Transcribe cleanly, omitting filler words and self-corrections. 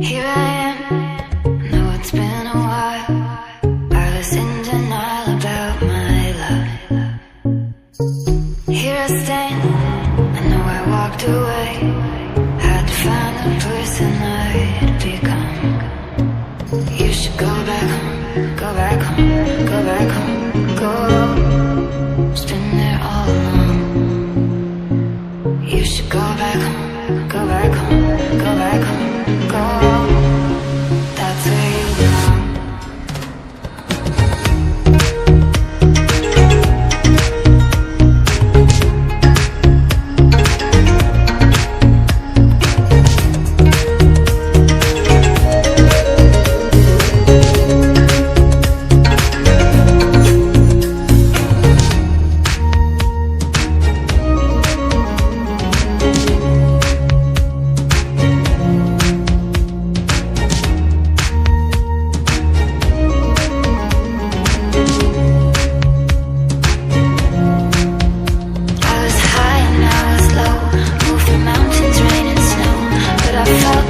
Here I am, I know it's been a while. I was in denial about my love. Here I stand, I know I walked away. Had to find the person I'd become. You should go back home, go back home, go back home, go. It's been there all along. You should go back home, go back home, go back home, go. That's where you belong. I was high and I was low, moving mountains, rain and snow, but I felt